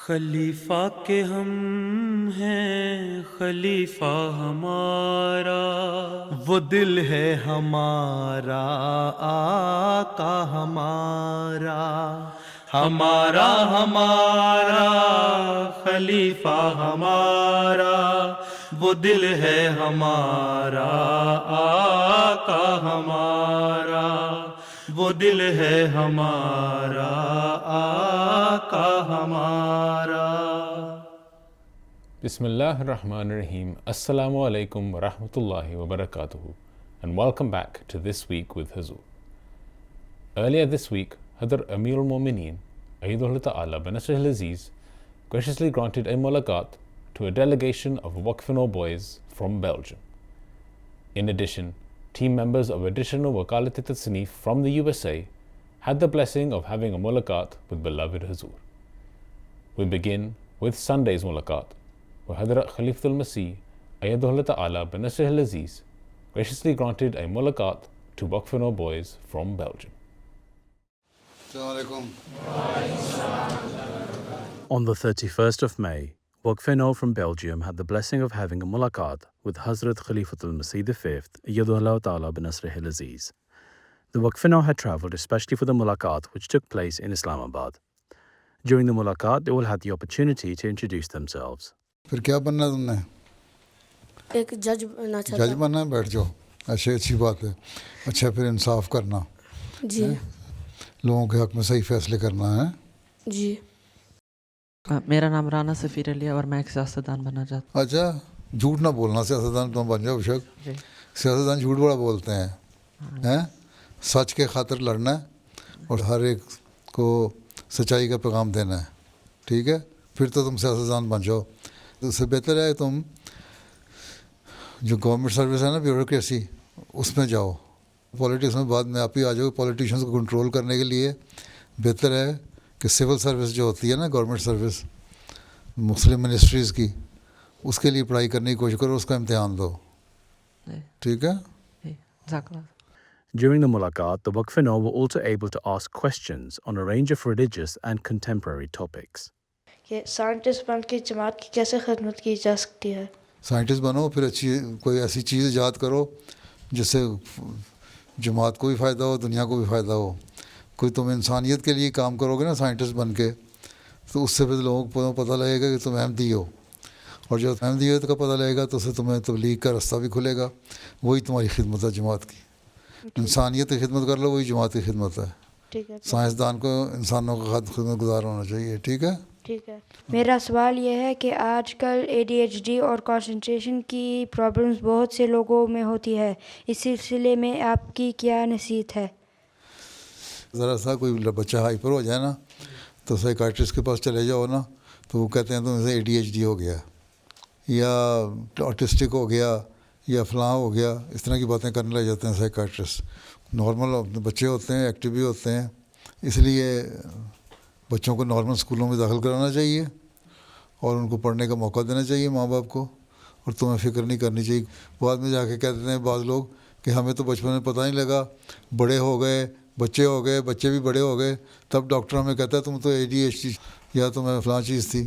خلیفہ کے ہم ہیں خلیفہ ہمارا، وہ دل ہے ہمارا آقا ہمارا، ہمارا ہمارا خلیفہ ہمارا، وہ دل ہے ہمارا آقا ہمارا، وہ دل ہے ہمارا آقا ہمارا۔ بسم اللہ الرحمن الرحیم۔ السلام علیکم ورحمۃ اللہ وبرکاتہ and welcome back to This Week with Huzur. Earlier this week, Hadrat Amir al-Mu'mineen Ayyadullah Ta'ala bin-Nasr al-Aziz graciously granted a mulaqat to a delegation of Waqf-e-Nau boys from Belgium. In addition, team members of additional Wakalat-e-Tasneef from the USA had the blessing of having a mulaqat with beloved Huzur. We begin with Sunday's mulaqat, where Hadrat Khalifatul Masih Ayyadullah Ta'ala bin-Nasr al-Aziz graciously granted a mulaqat to Waqf-e-Nau boys from Belgium. On the 31st of May, Waqf-e-Nau from Belgium had the blessing of having a mulaqat with Hazrat Khalifatul Masih V Ayyadullah Ta'ala bin-Nasr al-Aziz. The Waqf-e-Nau had travelled especially for the mulaqat which took place in Islamabad. During the mulaqat, they all had the opportunity to introduce themselves. پھر کیا بننا ہے تم نے؟ ایک جج بننا چاہتا جج بننا ہے، بیٹھ جاؤ، اچھی بات ہے۔ اچھا، پھر انصاف کرنا، جی لوگوں کے حق میں صحیح فیصلے کرنا ہے۔ جی میرا نام رانا سفیر علی ہے اور میں ایک سیاستدان بننا چاہتا ہوں۔ اچھا، جھوٹ نہ بولنا، سیاستدان تم بن جاؤ شک۔ جی سیاستدان جھوٹ بڑا بولتے ہیں، سچ کے خاطر لڑنا ہے اور ہر ایک کو سچائی کا پیغام دینا ہے، ٹھیک ہے؟ پھر تو تم سیاستدان بن جاؤ۔ اس سے بہتر ہے تم جو گورنمنٹ سروس ہے نا، بیوروکریسی، اس میں جاؤ۔ پولیٹکس میں بعد میں آپ ہی آ جاؤ۔ پولیٹیشنس کو کنٹرول کرنے کے لیے بہتر ہے کہ سول سروس جو ہوتی ہے نا، گورنمنٹ سروس مسلم منسٹریز کی، اس کے لیے پڑھائی کرنے کی کوشش کرو، اس کا امتحان دو، ٹھیک ہے؟ جزاک اللہ۔ During the mulaqat, the Waqf-e-Nau were also able to ask questions on a range of religious and contemporary topics. کہ سائنٹسٹ بن کے جماعت کی کیسے خدمت کی جا سکتی ہے۔ سائنٹسٹ بنو، پھر اچھی کوئی ایسی چیز ایجاد کرو جس سے جماعت کو بھی فائدہ ہو، دنیا کو بھی فائدہ ہو۔ کوئی تم انسانیت کے لیے کام کرو گے نا سائنٹسٹ بن کے، تو اس سے پھر لوگوں کو پتہ لگے گا کہ تم احمدی ہو، اور جب احمدیت کا پتہ لگے گا تو اس سے تمہیں تبلیغ کا راستہ بھی کھلے گا۔ وہی تمہاری خدمت ہے جماعت کی۔ انسانیت کی خدمت کر لو، وہی جماعت کی خدمت ہے۔ ٹھیک ہے، سائنسدان کو انسانوں کا خدمت گزار ہونا چاہیے، ٹھیک ہے؟ ٹھیک ہے۔ میرا سوال یہ ہے کہ آج کل ADHD اور کنسنٹریشن کی پرابلمس بہت سے لوگوں میں ہوتی ہے، اس سلسلے میں آپ کی کیا نصیحت ہے؟ ذرا سا کوئی بچہ ہائپر ہو جائے نا، تو سائیکائٹرسٹ کے پاس چلے جاؤ نا، تو وہ کہتے ہیں تم سے ADHD ہو گیا، یا آٹسٹک ہو گیا، یا فلاں ہو گیا، اس طرح کی باتیں کرنے لگ جاتے ہیں سائیکائٹرسٹ۔ نارمل بچے ہوتے ہیں، ایکٹیو بھی ہوتے ہیں، اس لیے بچوں کو نارمل اسکولوں میں داخل کرانا چاہیے اور ان کو پڑھنے کا موقع دینا چاہیے ماں باپ کو، اور تمہیں فکر نہیں کرنی چاہیے۔ بعد میں جا کے کہہ دیتے ہیں بعض لوگ کہ ہمیں تو بچپن میں پتہ نہیں لگا، بڑے ہو گئے، بچے ہو گئے، بچے بھی بڑے ہو گئے، تب ڈاکٹر ہمیں کہتا ہے تم تو ADHD یا تمہیں فلاں چیز تھی۔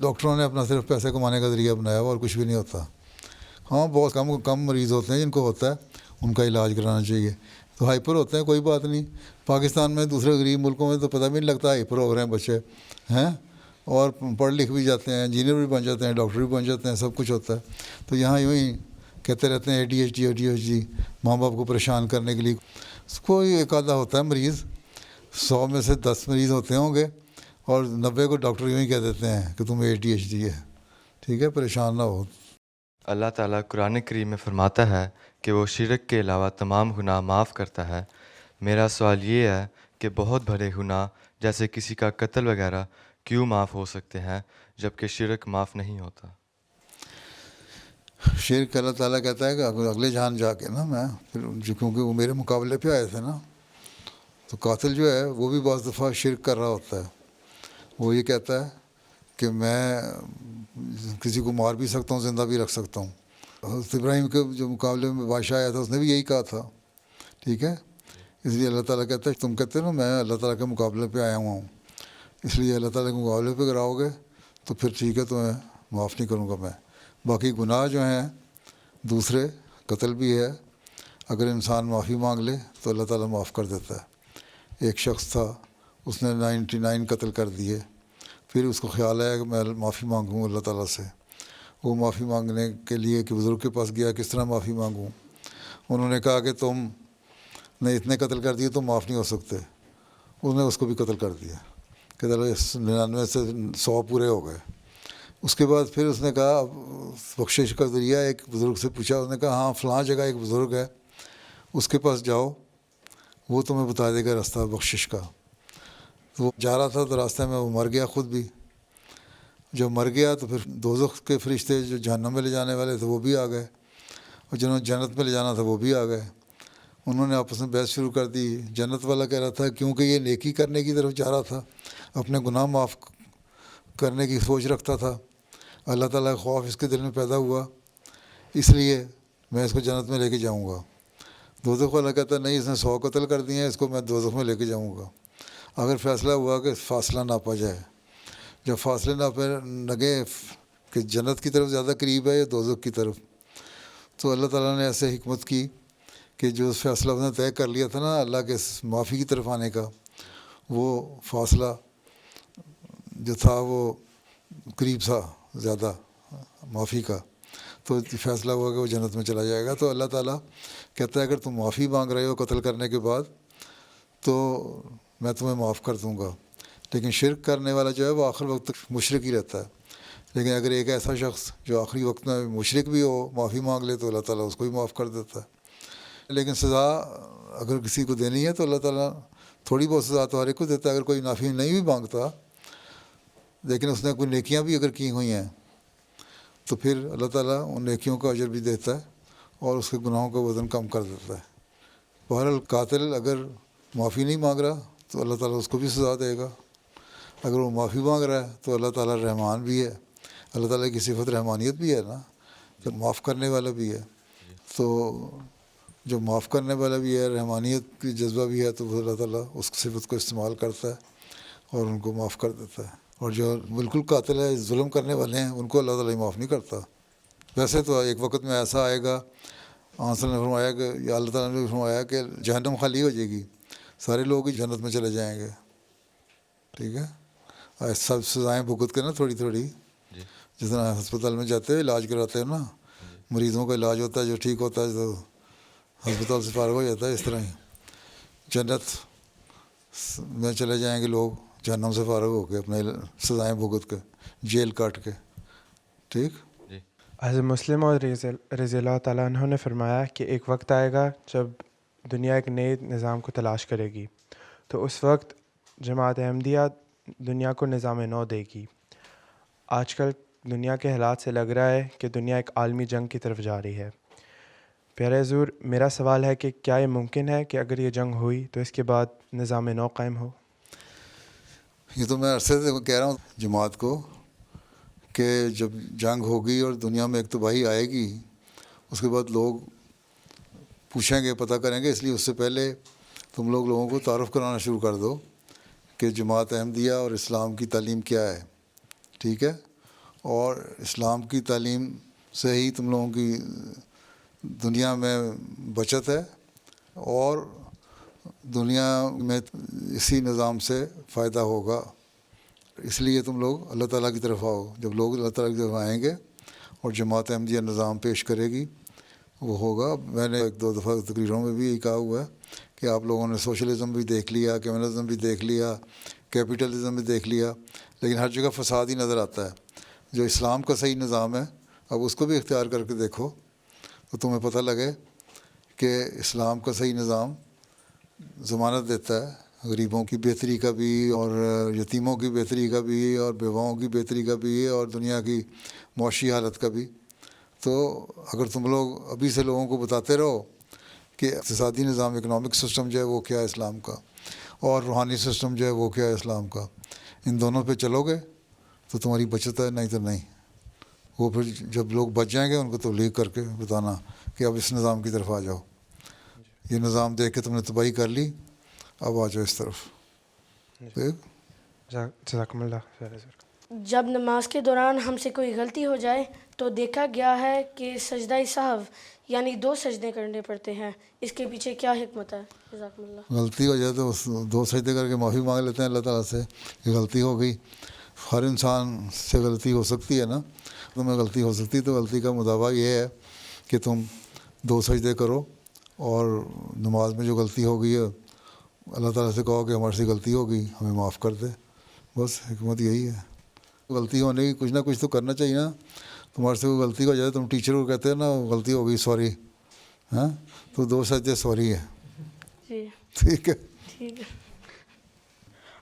ڈاکٹروں نے اپنا صرف پیسے کمانے کا ذریعہ بنایا ہوا، اور کچھ بھی نہیں ہوتا۔ ہاں، بہت کم مریض ہوتے ہیں جن کو ہوتا ہے، ان کا علاج کرانا چاہیے۔ تو ہائپر ہوتے ہیں، کوئی بات نہیں۔ پاکستان میں دوسرے غریب ملکوں میں تو پتہ بھی نہیں لگتا ہائپر ہو رہے ہیں بچے ہیں، اور پڑھ لکھ بھی جاتے ہیں، انجینئر بھی بن جاتے ہیں، ڈاکٹر بھی بن جاتے ہیں، سب کچھ ہوتا ہے۔ تو یہاں یوں ہی کہتے رہتے ہیں ADHD ماں باپ کو پریشان کرنے کے لیے۔ کوئی ایک آدھا ہوتا ہے مریض، 100 میں سے 10 مریض ہوتے ہوں گے، اور 90 کو ڈاکٹر یوں ہی کہہ دیتے ہیں کہ تم ADHD ہے، ٹھیک ہے؟ پریشان نہ ہو۔ اللہ تعالیٰ قرآن کریم میں فرماتا ہے کہ وہ شرک کے علاوہ تمام گناہ معاف کرتا ہے۔ میرا سوال یہ ہے کہ بہت بڑے گناہ جیسے کسی کا قتل وغیرہ کیوں معاف ہو سکتے ہیں جبکہ شرک معاف نہیں ہوتا؟ شرک اللہ تعالیٰ کہتا ہے کہ اگلے جہان جا کے نا، میں پھر کیونکہ وہ میرے مقابلے پہ آئے تھے نا، تو قاتل جو ہے وہ بھی بعض دفعہ شرک کر رہا ہوتا ہے۔ وہ یہ کہتا ہے کہ میں کسی کو مار بھی سکتا ہوں، زندہ بھی رکھ سکتا ہوں۔ حضرت ابراہیم کے جو مقابلے میں بادشاہ آیا تھا، اس نے بھی یہی کہا تھا، ٹھیک ہے؟ اس لیے اللہ تعالیٰ کہتا ہے، تم کہتے ہو نا میں اللہ تعالیٰ کے مقابلے پہ آیا ہوا ہوں، اس لیے اللہ تعالیٰ کے مقابلے پہ کراؤ گے تو پھر ٹھیک ہے، تمہیں معاف نہیں کروں گا میں. باقی گناہ جو ہیں دوسرے، قتل بھی ہے، اگر انسان معافی مانگ لے تو اللہ تعالیٰ معاف کر دیتا ہے. ایک شخص تھا، اس نے 99 قتل کر دیے، پھر اس کو خیال آیا کہ میں معافی مانگوں اللہ تعالیٰ سے. وہ معافی مانگنے کے لیے کہ بزرگ کے پاس گیا، کس طرح معافی مانگوں. انہوں نے کہا کہ تم نے اتنے قتل کر دیے، تم معاف نہیں ہو سکتے. اس نے اس کو بھی قتل کر دیا کہ چلو 99 سے 100 پورے ہو گئے. اس کے بعد پھر اس نے کہا بخشش کا ذریعہ، ایک بزرگ سے پوچھا. اس نے کہا ہاں فلاں جگہ ایک بزرگ ہے، اس کے پاس جاؤ، وہ تمہیں بتا دے گا راستہ بخشش کا. تو وہ جا رہا تھا تو راستے میں وہ مر گیا خود بھی. جب مر گیا تو پھر دوزخ کے فرشتے جو جہنم میں لے جانے والے تھے وہ بھی آ گئے، اور جنہوں نے جنت میں لے جانا تھا وہ بھی آ گئے. انہوں نے آپس میں بحث شروع کر دی. جنت والا کہہ رہا تھا کیونکہ یہ نیکی کرنے کی طرف جا رہا تھا، اپنے گناہ معاف کرنے کی سوچ رکھتا تھا، اللہ تعالیٰ کا خوف اس کے دل میں پیدا ہوا، اس لیے میں اس کو جنت میں لے کے جاؤں گا. دوزخ والا کہتا نہیں، اس نے 100 قتل کر دیے ہیں، اس کو میں دوزخ میں لے کے جاؤں گا. اگر فیصلہ ہوا کہ فاصلہ ناپا جائے، جب فاصلے ناپے لگے کہ جنت کی طرف زیادہ قریب ہے یا دوزخ کی طرف، تو اللہ تعالیٰ نے ایسے حکمت کی کہ جو فیصلہ اس نے طے کر لیا تھا نا اللہ کے معافی کی طرف آنے کا، وہ فاصلہ جو تھا وہ قریب تھا زیادہ معافی کا. تو فیصلہ ہوا کہ وہ جنت میں چلا جائے گا. تو اللہ تعالیٰ کہتا ہے اگر تم معافی مانگ رہے ہو قتل کرنے کے بعد تو میں تمہیں معاف کر دوں گا. لیکن شرک کرنے والا جو ہے وہ آخر وقت تک مشرک ہی رہتا ہے. لیکن اگر ایک ایسا شخص جو آخری وقت میں مشرک بھی ہو معافی مانگ لے تو اللہ تعالیٰ اس کو بھی معاف کر دیتا ہے. لیکن سزا اگر کسی کو دینی ہے تو اللہ تعالیٰ تھوڑی بہت سزا تو ہر ایک کو دیتا ہے. اگر کوئی معافی نہیں بھی مانگتا لیکن اس نے کوئی نیکیاں بھی اگر کی ہوئی ہیں تو پھر اللہ تعالیٰ ان نیکیوں کا اجر بھی دیتا ہے اور اس کے گناہوں کا وزن کم کر دیتا ہے. بہرحال قاتل اگر معافی نہیں مانگ رہا تو اللہ تعالیٰ اس کو بھی سزا دے گا. اگر وہ معافی مانگ رہا ہے تو اللہ تعالیٰ رحمان بھی ہے، اللہ تعالیٰ کی صفت رحمانیت بھی ہے نا، جب معاف کرنے والا بھی ہے. تو جو معاف کرنے والا بھی ہے، رحمانیت کی جذبہ بھی ہے، تو اللہ تعالیٰ اس صفت کو استعمال کرتا ہے اور ان کو معاف کر دیتا ہے. اور جو بالکل قاتل ہے، ظلم کرنے والے ہیں، ان کو اللہ تعالیٰ معاف نہیں کرتا. ویسے تو ایک وقت میں ایسا آئے گا، آنسر نے فرمایا کہ یا اللہ تعالیٰ نے فرمایا کہ جہنم خالی ہو جائے گی، سارے لوگ ہی جنت میں چلے جائیں گے. ٹھیک ہے، سب سزائیں بھگت کے نا تھوڑی تھوڑی، جس طرح ہسپتال میں جاتے ہیں علاج کراتے ہیں نا، مریضوں کا علاج ہوتا ہے جو ٹھیک ہوتا ہے تو ہسپتال سے فارغ ہو جاتا ہے، اس طرح ہی جنت میں چلے جائیں گے لوگ جہنم سے فارغ ہو کے اپنے سزائیں بھگت کے، جیل کاٹ کے. ٹھیک. حضرت مسلم اور رضی اللہ تعالیٰ عنہ نے فرمایا کہ ایک وقت آئے گا جب دنیا ایک نئے نظام کو تلاش کرے گی، تو اس وقت جماعت احمدیہ دنیا کو نظام نو دے گی. آج کل دنیا کے حالات سے لگ رہا ہے کہ دنیا ایک عالمی جنگ کی طرف جا رہی ہے. پیارے حضور، میرا سوال ہے کہ کیا یہ ممکن ہے کہ اگر یہ جنگ ہوئی تو اس کے بعد نظام نو قائم ہو؟ یہ تو میں عرصے سے کہہ رہا ہوں جماعت کو کہ جب جنگ ہوگی اور دنیا میں ایک تباہی آئے گی، اس کے بعد لوگ پوچھیں گے، پتہ کریں گے. اس لیے اس سے پہلے تم لوگوں کو تعارف کرانا شروع کر دو کہ جماعت احمدیہ اور اسلام کی تعلیم کیا ہے. ٹھیک ہے، اور اسلام کی تعلیم سے ہی تم لوگوں کی دنیا میں بچت ہے اور دنیا میں اسی نظام سے فائدہ ہوگا. اس لیے تم لوگ اللہ تعالیٰ کی طرف آؤ. جب لوگ اللہ تعالیٰ کی طرف آئیں گے اور جماعت احمدیہ نظام پیش کرے گی وہ ہوگا. میں نے 1-2 دفعہ تقریروں میں بھی یہی کہا ہوا ہے کہ آپ لوگوں نے سوشلزم بھی دیکھ لیا، کمیونزم بھی دیکھ لیا، کیپٹلزم بھی دیکھ لیا، لیکن ہر جگہ فساد ہی نظر آتا ہے. جو اسلام کا صحیح نظام ہے اب اس کو بھی اختیار کر کے دیکھو تو تمہیں پتہ لگے کہ اسلام کا صحیح نظام ضمانت دیتا ہے غریبوں کی بہتری کا بھی اور یتیموں کی بہتری کا بھی اور بیواؤں کی بہتری کا بھی اور دنیا کی معاشی حالت کا بھی. تو اگر تم لوگ ابھی سے لوگوں کو بتاتے رہو کہ اقتصادی نظام، اکنامک سسٹم جو ہے وہ کیا ہے اسلام کا، اور روحانی سسٹم جو ہے وہ کیا ہے اسلام کا، ان دونوں پہ چلو گے تو تمہاری بچت ہے، نہیں تو نہیں. وہ پھر جب لوگ بچ جائیں گے ان کو تبلیغ کر کے بتانا کہ اب اس نظام کی طرف آ جاؤ، یہ نظام دیکھ کے تم نے تباہی کر لی، اب آ جاؤ اس طرف. ٹھیک. جزاکم اللہ خیر حضور. جب نماز کے دوران ہم سے کوئی غلطی ہو جائے تو دیکھا گیا ہے کہ سجدہ سہو یعنی 2 سجدے کرنے پڑتے ہیں، اس کے پیچھے کیا حکمت ہے؟ جزاکم اللہ. غلطی ہو جائے تو 2 سجدے کر کے معافی مانگ لیتے ہیں اللہ تعالیٰ سے کہ غلطی ہو گئی. ہر انسان سے غلطی ہو سکتی ہے نا، تمہیں غلطی ہو سکتی ہے تو غلطی کا مداوع یہ ہے کہ تم 2 سجدے کرو اور نماز میں جو غلطی ہو گئی ہے اللہ تعالیٰ سے کہو کہ ہمارے سے غلطی ہو گئی، ہمیں معاف کر دے. بس حکمت یہی ہے. غلطی ہونے کی کچھ نہ کچھ تو کرنا چاہیے نا. تمہارے سے کوئی غلطی ہو جائے تم ٹیچر کو کہتے ہیں نا غلطی ہو گئی سوری، ہاں تو 2 سجدے سوری ہے. جی ٹھیک ہے. ٹھیک ہے.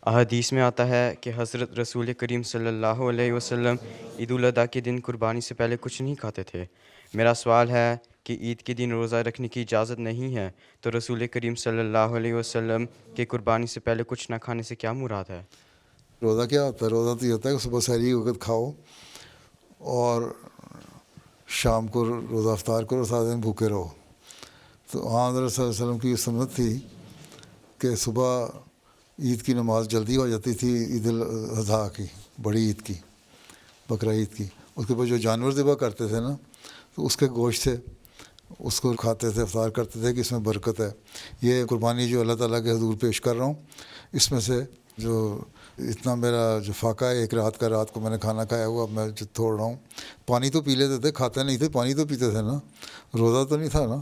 احادیث میں آتا ہے کہ حضرت رسول کریم صلی اللہ علیہ وسلم عید الاضحیٰ کے دن قربانی سے پہلے کچھ نہیں کھاتے تھے. میرا سوال ہے کہ عید کے دن روزہ رکھنے کی اجازت نہیں ہے، تو رسول کریم صلی اللہ علیہ وسلم کے قربانی سے پہلے کچھ نہ کھانے سے کیا مراد ہے؟ روزہ کیا ہوتا ہے؟ روزہ تو یہ ہوتا ہے کہ صبح سحری کے وقت کھاؤ اور شام کو روزہ افطار کرو، 7 دن بھوکے رہو. تو حضرت صلی اللہ علیہ وسلم کی یہ سنت تھی کہ صبح عید کی نماز جلدی ہو جاتی تھی، عید الاضحیٰ کی، بڑی عید کی، بقرہ عید کی. اس کے بعد جو جانور ذبح کرتے تھے نا تو اس کے گوشت سے اس کو کھاتے تھے، افطار کرتے تھے کہ اس میں برکت ہے. یہ قربانی جو اللہ تعالیٰ کے حضور پیش کر رہا ہوں، اس میں سے جو اتنا میرا جو فاقہ ہے، ایک رات کا، رات کو میں نے کھانا کھایا ہوا، اب میں جو توڑ رہا ہوں. پانی تو پی لیتے تھے، کھاتے نہیں تھے، پانی تو پیتے تھے نا. روزہ تو نہیں تھا نا.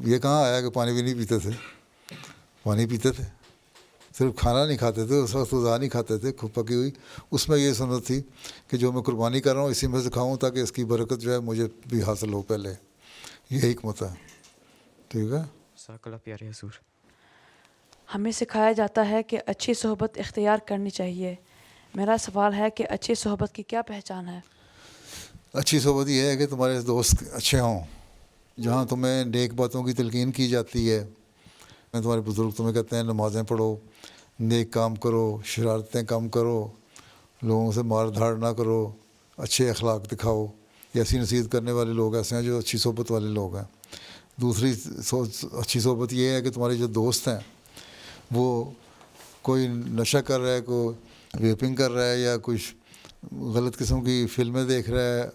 یہ کہاں آیا کہ پانی بھی نہیں پیتے تھے؟ پانی پیتے تھے، صرف کھانا نہیں کھاتے تھے. اس وقت غذا نہیں کھاتے تھے پکی ہوئی. اس میں یہ سنت تھی کہ جو میں قربانی کر رہا ہوں اسی میں سے کھاؤں تاکہ اس کی برکت جو ہے مجھے بھی حاصل ہو. پہلے یہ حکمت ہے. ٹھیک ہے. جزاک اللہ پیارے حضور. ہمیں سکھایا جاتا ہے کہ اچھی صحبت اختیار کرنی چاہیے. میرا سوال ہے کہ اچھی صحبت کی کیا پہچان ہے؟ اچھی صحبت یہ ہے کہ تمہارے دوست اچھے ہوں، جہاں تمہیں نیک باتوں کی تلقین کی جاتی ہے. تمہارے بزرگ تمہیں کہتے ہیں نمازیں پڑھو، نیک کام کرو، شرارتیں کم کرو، لوگوں سے مار دھاڑ نہ کرو، اچھے اخلاق دکھاؤ. یہ ایسی نصیحت کرنے والے لوگ ایسے ہیں جو اچھی صحبت والے لوگ ہیں. دوسری اچھی صحبت یہ ہے کہ تمہارے جو دوست ہیں وہ کوئی نشہ کر رہا ہے، کوئی ویپنگ کر رہا ہے، یا کچھ غلط قسم کی فلمیں دیکھ رہا ہے،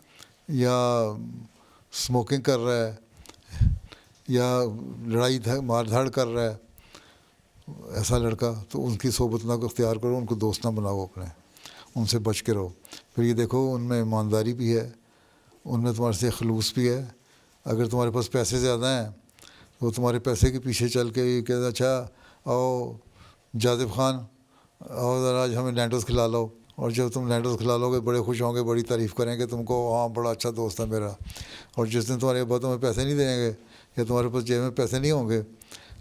یا اسموکنگ کر رہا ہے، یا لڑائی مار دھاڑ کر رہا ہے، ایسا لڑکا، تو ان کی صحبت نہ کو اختیار کرو، ان کو دوست نہ بناؤ اپنے، ان سے بچ کے رہو. پھر یہ دیکھو ان میں ایمانداری بھی ہے، ان میں تمہارے سے خلوص بھی ہے. اگر تمہارے پاس پیسے زیادہ ہیں تو تمہارے پیسے کے پیچھے چل کے یہ کہتا اچھا آؤ جاذب خان، آؤ ذرا آج ہمیں لینڈوز کھلا لو. اور جب تم لینڈوز کھلا لو گے بڑے خوش ہوں گے، بڑی تعریف کریں گے تم کو، ہاں بڑا اچھا دوست ہے میرا. اور جس دن تمہارے ابا تمہیں پیسے نہیں دیں گے یا تمہارے پاس جیب میں پیسے نہیں ہوں گے،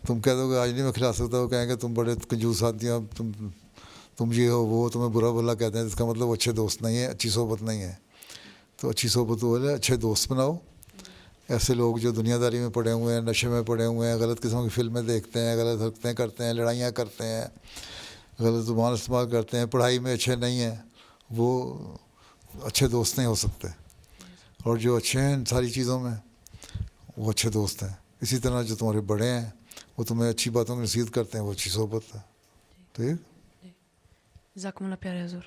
تم کہہ دو گے آج نہیں میں کھلا سکتا. وہ کہیں گے تم بڑے کنجوس آدمی ہو، تم یہ ہو وہ، تمہیں برا بھلا کہتے ہیں. اس کا مطلب وہ اچھے دوست نہیں ہیں، اچھی صحبت نہیں ہے. تو اچھی صحبت وہ ہے، اچھے دوست بناؤ. ایسے لوگ جو دنیا داری میں پڑے ہوئے ہیں، نشے میں پڑے ہوئے ہیں، غلط قسم کی فلمیں دیکھتے ہیں، غلط حرکتیں کرتے ہیں، لڑائیاں کرتے ہیں، غلط زبان استعمال کرتے ہیں، پڑھائی میں اچھے نہیں ہیں، وہ اچھے دوست نہیں ہو سکتے. اور جو اچھے ہیں ان ساری چیزوں میں وہ اچھے دوست ہیں. اسی طرح جو تمہارے بڑے ہیں وہ تمہیں اچھی باتوں کی نصیحت کرتے ہیں، وہ اچھی صحبت ہے. ٹھیک. جزاکم اللہ پیارے حضور.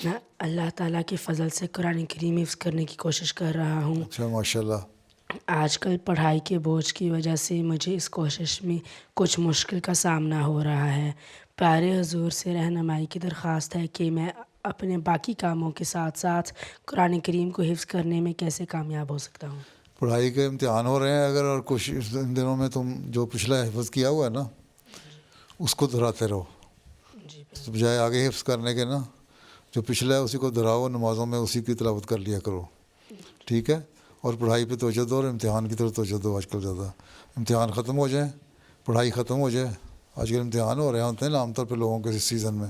میں اللہ تعالیٰ کے فضل سے قرآن کریم حفظ کرنے کی کوشش کر رہا ہوں. اچھا ماشاء اللہ. آج کل پڑھائی کے بوجھ کی وجہ سے مجھے اس کوشش میں کچھ مشکل کا سامنا ہو رہا ہے. پیارے حضور سے رہنمائی کی درخواست ہے کہ میں اپنے باقی کاموں کے ساتھ ساتھ قرآن کریم کو حفظ کرنے میں کیسے کامیاب ہو سکتا ہوں؟ پڑھائی کے امتحان ہو رہے ہیں اگر، اور کچھ ان دنوں میں تم جو پچھلا حفظ کیا ہوا ہے نا اس کو دہراتے رہو. بجائے آگے حفظ کرنے کے نا جو پچھلا ہے اسی کو دہراؤ، نمازوں میں اسی کی تلاوت کر لیا کرو. ٹھیک ہے. اور پڑھائی پہ توجہ دو اور امتحان کی طرف توجہ دو. آج کل زیادہ امتحان ختم ہو جائیں، پڑھائی ختم ہو جائے. آج کل امتحان ہو رہے ہوتے ہیں نا عام طور پہ لوگوں کے اس سیزن میں،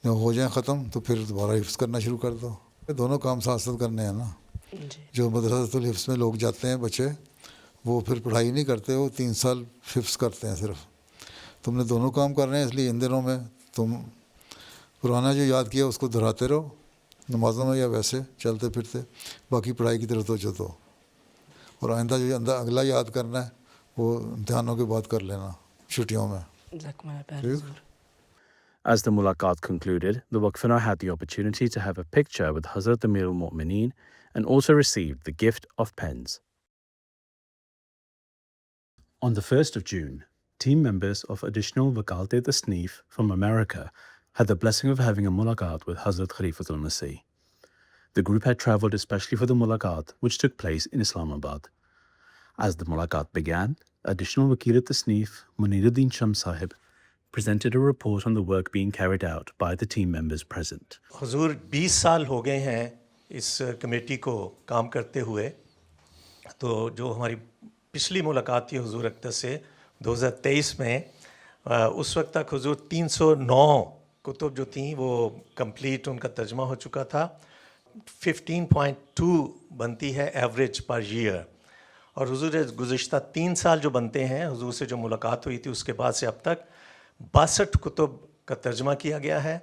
جب ہو جائیں ختم تو پھر دوبارہ حفظ کرنا شروع کر دو. دونوں کام ساتھ ساتھ کرنے ہیں نا. جو مدرسۃ الحفظ میں لوگ جاتے ہیں بچے، وہ پھر پڑھائی نہیں کرتے، وہ 3 سال حفظ کرتے ہیں صرف. تم نے دونوں کام کر رہے ہیں، اس لیے ان دنوں میں تم پرانا جو یاد کیا اس کو دہراتے رہو نمازوں میں یا ویسے چلتے پھرتے. باقی پڑھائی کی طرف توجہ دو. اور آئندہ جو اگلا یاد کرنا ہے وہ امتحانوں کے بعد کر لینا چھٹیوں میں. As the mulaqat concluded, the Waqfino had the opportunity to have a picture with Hazrat Amir al-Mu'mineen and also received the gift of pens. On the 1st of June, team members of additional Wakalat Tasneef from America had the blessing of having a mulaqat with Hazrat Khalifatul Masih. The group had travelled especially for the mulaqat, which took place in Islamabad. As the mulaqat began, additional Wakil Tasneef Muniruddin Shams Sahib presented a report on the work being carried out by the team members present. حضور 20 سال ہو گئے ہیں اس committee کو کام کرتے ہوئے. تو جو ہماری پچھلی ملاقات تھی حضور اقدس سے 2023 میں، اس وقت تک حضور 309 کتب جو تھیں وہ کمپلیٹ ان کا ترجمہ ہو چکا تھا. 15.2 بنتی ہے ایوریج پر ایئر. اور حضور گزشتہ 3 سال جو بنتے ہیں، حضور سے جو ملاقات ہوئی تھی اس کے بعد سے اب تک 62 کتب کا ترجمہ کیا گیا ہے،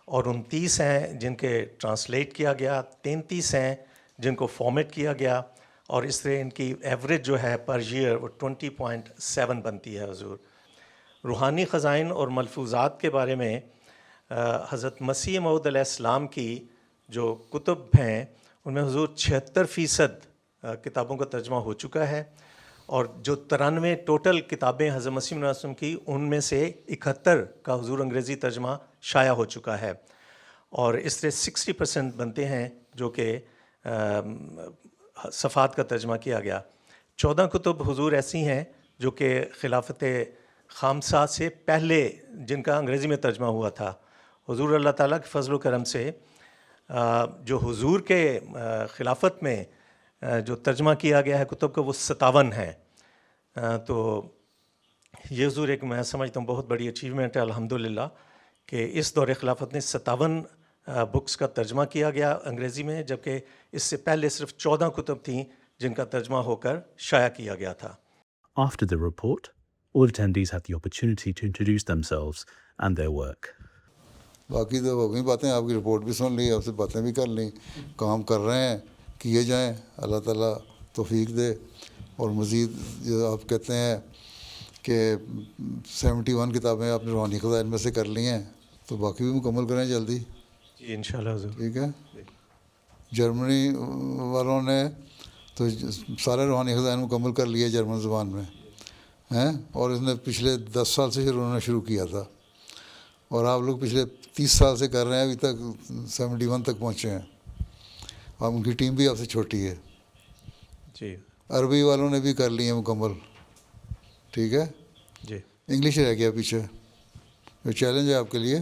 اور 29 ہیں جن کے ٹرانسلیٹ کیا گیا، 33 ہیں جن کو فارمیٹ کیا گیا، اور اس طرح ان کی ایوریج جو ہے پر ایئر وہ 20.7 بنتی ہے. حضور روحانی خزائن اور ملفوظات کے بارے میں حضرت مسیح موعود علیہ السلام کی جو کتب ہیں ان میں حضور 76% کتابوں کا ترجمہ ہو چکا ہے، اور جو 93 ٹوٹل کتابیں حضرت مسیح علیہ السلام کی ان میں سے 71 کا حضور انگریزی ترجمہ شائع ہو چکا ہے، اور اس طرح 60% بنتے ہیں جو کہ صفحات کا ترجمہ کیا گیا. 14 کتب حضور ایسی ہیں جو کہ خلافت خامسہ سے پہلے جن کا انگریزی میں ترجمہ ہوا تھا. حضور اللہ تعالیٰ کے فضل و کرم سے جو حضور کے خلافت میں جو ترجمہ کیا گیا ہے کتب کا وہ 57 ہیں. تو یہ حضور ایک میں سمجھتا ہوں بہت بڑی اچیومنٹ ہے الحمدللہ کہ اس دور خلافت نے 57 بکس کا ترجمہ کیا گیا انگریزی میں، جبکہ اس سے پہلے صرف 14 کتب تھیں جن کا ترجمہ ہو کر شائع کیا گیا تھا. After the report, all attendees had the opportunity to introduce themselves and their work. باقی تو ہو گئی باتیں، آپ کی رپورٹ بھی سن لی، آپ سے باتیں بھی کر لیں، کام کر رہے ہیں، کیے جائیں، اللہ تعالیٰ توفیق دے. اور مزید جو آپ کہتے ہیں کہ 71 کتابیں آپ نے روحانی خزائن میں سے کر لی ہیں، تو باقی بھی مکمل کریں جلدی. جی انشاءاللہ حضور. ٹھیک ہے. جرمنی والوں نے تو سارے روحانی خزائن مکمل کر لیے جرمن زبان میں ہیں، اور اس نے پچھلے 10 سال سے انہوں نے شروع کیا تھا، اور آپ لوگ پچھلے 30 سال سے کر رہے ہیں، ابھی تک 71 تک پہنچے ہیں. آپ ان کی ٹیم بھی آپ سے چھوٹی ہے. جی عربی والوں نے بھی کر لی ہیں مکمل. ٹھیک ہے. جی انگلش رہ گیا پیچھے. جو چیلنج ہے آپ کے لیے.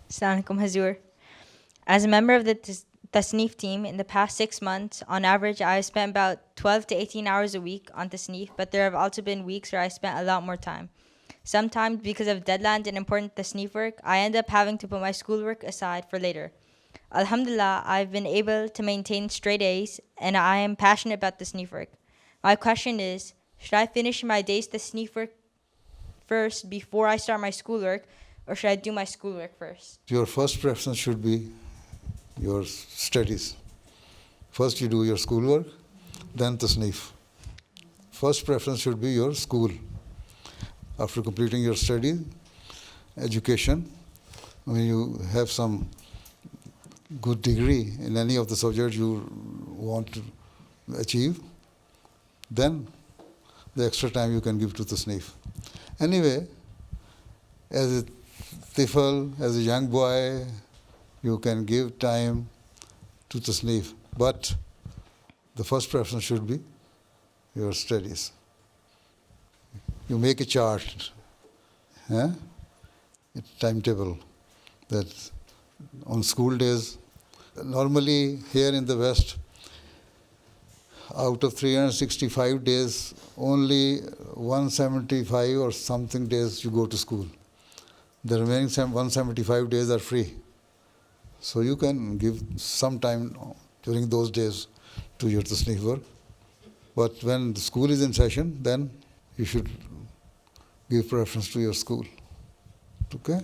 Assalamu alaikum Hazur. As a member of the Tasneef team, in the past 6 months, on average, I have spent about 12 to 18 hours a week on Tasneef, but there have also been weeks where I spent a lot more time. Sometimes, because of deadlines and important Tasneef work, I end up having to put my schoolwork aside for later. Alhamdulillah, I've been able to maintain straight A's, and I am passionate about Tasneef work. My question is, should I finish my day's Tasneef work first before I start my schoolwork, or should I do my schoolwork first? Your first preference should be your studies. First you do your schoolwork, then Tasneef. First preference should be your school. After completing your study, education, when you have some good degree in any of the subjects you want to achieve, then the extra time you can give to Tasneef. Anyway, as a tifl, as a young boy, you can give time to Tasneef, but the first preference should be your studies. You make a chart, a timetable, that on school days, normally here in the West, out of 365 days, only 175 or something days you go to school. The remaining 175 days are free. So you can give some time during those days to your Tasneef work. But when the school is in session, then you should give preference to your school. Okay?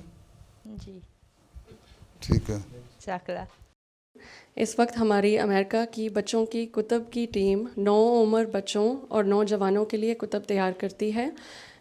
جی ٹھیک ہے. جزاک اس وقت ہماری امریکہ کی بچوں کی کتب کی ٹیم 9 عمر بچوں اور نوجوانوں کے لیے کتب تیار کرتی ہے.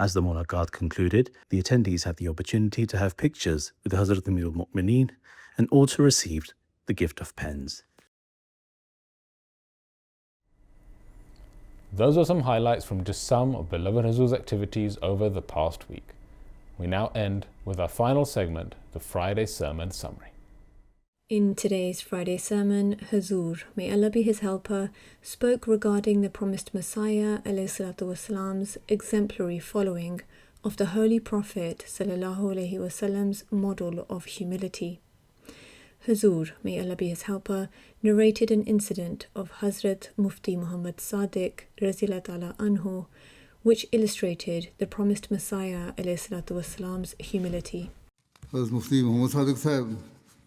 As the mulaqat concluded, the attendees had the opportunity to have pictures with Hazrat Amir al-Mu'mineen and also received the gift of pens. Those are some highlights from just some of beloved Hazur's activities over the past week. We now end with our final segment, the Friday Sermon Summary. In today's Friday sermon, Hazur, may Allah be his helper, spoke regarding the promised Messiah ﷺ's exemplary following of the Holy Prophet ﷺ's model of humility. Hazur, may Allah be his helper, narrated an incident of Hazrat Mufti Muhammad Sadiq Raziyallahu Ta'ala Anhu, which illustrated the promised Messiah ﷺ's humility. Hazrat Mufti Muhammad Sadiq Sahib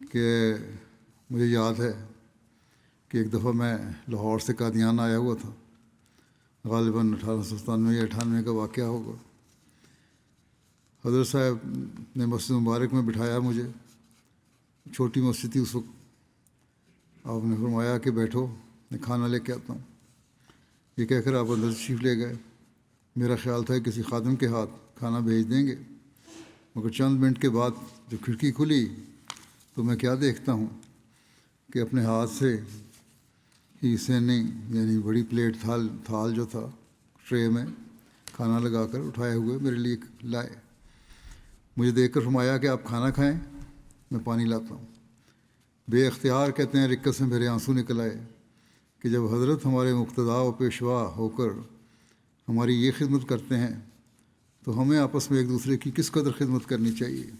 کہ مجھے یاد ہے کہ ایک دفعہ میں لاہور سے قادیان آیا ہوا تھا، غالباً 1897 یا 98 کا واقعہ ہوگا۔ حضرت صاحب نے مسجد مبارک میں بٹھایا مجھے، چھوٹی مسجد تھی اس وقت، آپ نے فرمایا کہ بیٹھو میں کھانا لے کے آتا ہوں، یہ کہہ کر آپ اندر تشریف لے گئے۔ میرا خیال تھا کہ کسی خادم کے ہاتھ کھانا بھیج دیں گے، مگر چند منٹ کے بعد جب کھڑکی کھلی تو میں کیا دیکھتا ہوں کہ اپنے ہاتھ سے ہی سینی یعنی بڑی پلیٹ تھال جو تھا ٹرے میں کھانا لگا کر اٹھائے ہوئے میرے لیے لائے۔ مجھے دیکھ کر فرمایا کہ آپ کھانا کھائیں، میں پانی لاتا ہوں۔ بے اختیار کہتے ہیں رکت سے میرے آنسو نکل آئے کہ جب حضرت ہمارے مقتدا و پیشوا ہو کر ہماری یہ خدمت کرتے ہیں تو ہمیں آپس میں ایک دوسرے کی کس قدر خدمت کرنی چاہیے۔